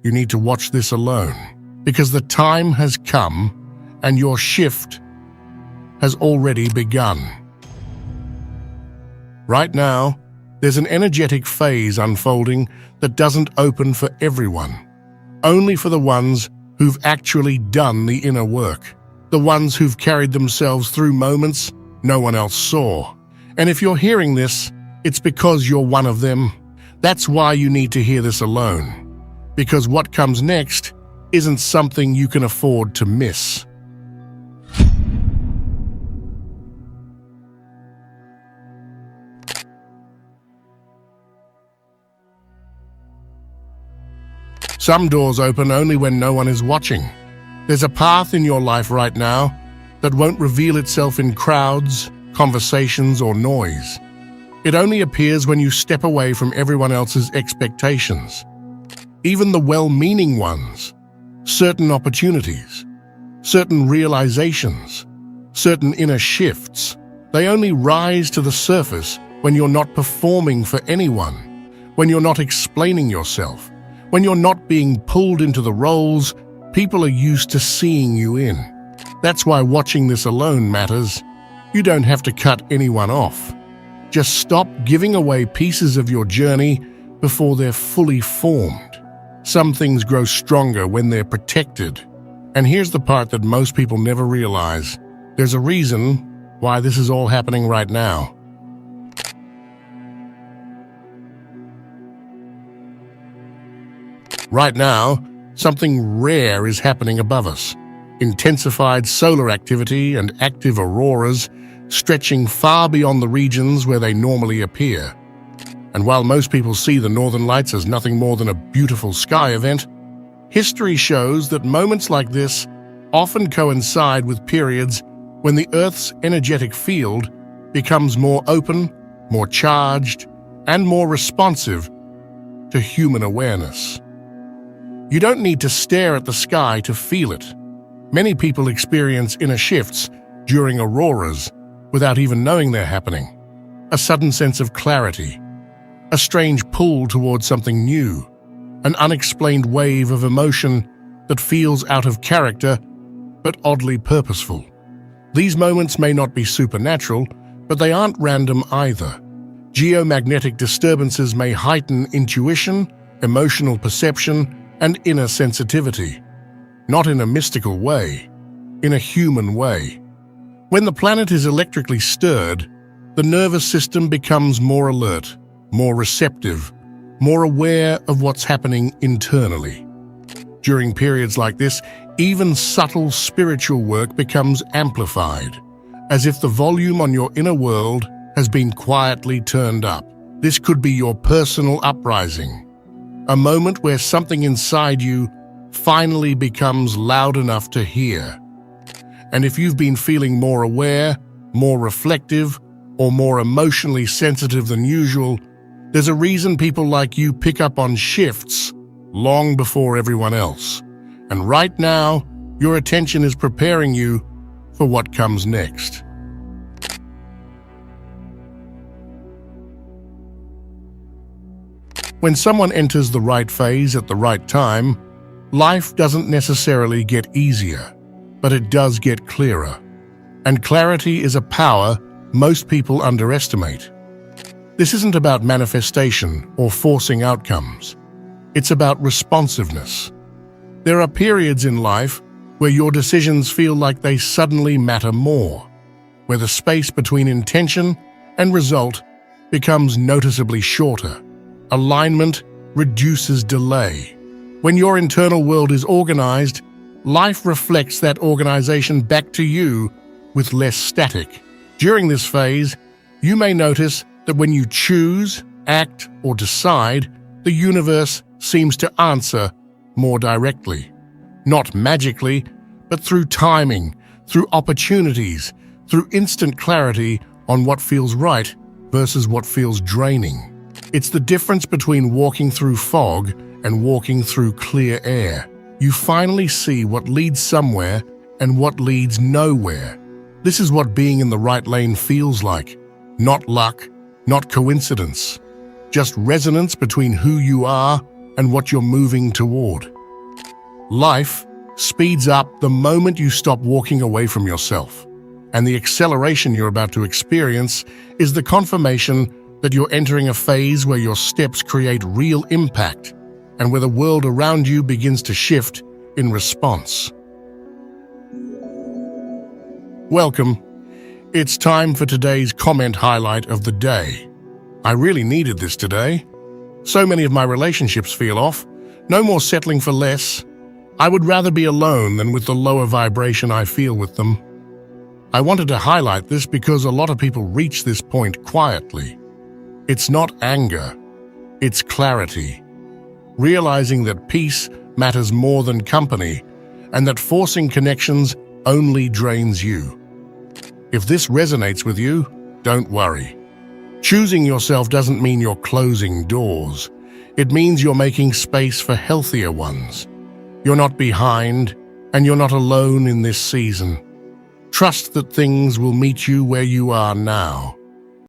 you need to watch this alone, because the time has come and your shift has already begun. Right now, there's an energetic phase unfolding that doesn't open for everyone, only for the ones who've actually done the inner work, the ones who've carried themselves through moments no one else saw. And if you're hearing this, it's because you're one of them. That's why you need to hear this alone, because what comes next isn't something you can afford to miss. Some doors open only when no one is watching. There's a path in your life right now that won't reveal itself in crowds, conversations, or noise. It only appears when you step away from everyone else's expectations. Even the well-meaning ones, certain opportunities, certain realizations, certain inner shifts, they only rise to the surface when you're not performing for anyone, when you're not explaining yourself, when you're not being pulled into the roles people are used to seeing you in. That's why watching this alone matters. You don't have to cut anyone off. Just stop giving away pieces of your journey before they're fully formed. Some things grow stronger when they're protected. And here's the part that most people never realize. There's a reason why this is all happening right now. Right now, something rare is happening above us. Intensified solar activity and active auroras stretching far beyond the regions where they normally appear. And while most people see the northern lights as nothing more than a beautiful sky event, history shows that moments like this often coincide with periods when the Earth's energetic field becomes more open, more charged, and more responsive to human awareness. You don't need to stare at the sky to feel it. Many people experience inner shifts during auroras without even knowing they're happening. A sudden sense of clarity, a strange pull towards something new, an unexplained wave of emotion that feels out of character but oddly purposeful. These moments may not be supernatural, but they aren't random either. Geomagnetic disturbances may heighten intuition, emotional perception, and inner sensitivity. Not in a mystical way, in a human way. When the planet is electrically stirred, the nervous system becomes more alert, more receptive, more aware of what's happening internally. During periods like this, even subtle spiritual work becomes amplified, as if the volume on your inner world has been quietly turned up. This could be your personal uprising, a moment where something inside you finally becomes loud enough to hear. And if you've been feeling more aware, more reflective, or more emotionally sensitive than usual, there's a reason people like you pick up on shifts long before everyone else. And right now, your attention is preparing you for what comes next. When someone enters the right phase at the right time, life doesn't necessarily get easier, but it does get clearer. And clarity is a power most people underestimate. This isn't about manifestation or forcing outcomes. It's about responsiveness. There are periods in life where your decisions feel like they suddenly matter more, where the space between intention and result becomes noticeably shorter. Alignment reduces delay. When your internal world is organized, life reflects that organization back to you with less static. During this phase, you may notice that when you choose, act, or decide, the universe seems to answer more directly. Not magically, but through timing, through opportunities, through instant clarity on what feels right versus what feels draining. It's the difference between walking through fog and walking through clear air. You finally see what leads somewhere and what leads nowhere. This is what being in the right lane feels like. Not luck, not coincidence. Just resonance between who you are and what you're moving toward. Life speeds up the moment you stop walking away from yourself, and the acceleration you're about to experience is the confirmation that you're entering a phase where your steps create real impact and where the world around you begins to shift in response. Welcome. It's time for today's comment highlight of the day. I really needed this today. So many of my relationships feel off. No more settling for less. I would rather be alone than with the lower vibration I feel with them. I wanted to highlight this because a lot of people reach this point quietly. It's not anger, it's clarity. Realizing that peace matters more than company, and that forcing connections only drains you. If this resonates with you, don't worry. Choosing yourself doesn't mean you're closing doors. It means you're making space for healthier ones. You're not behind, and you're not alone in this season. Trust that things will meet you where you are now.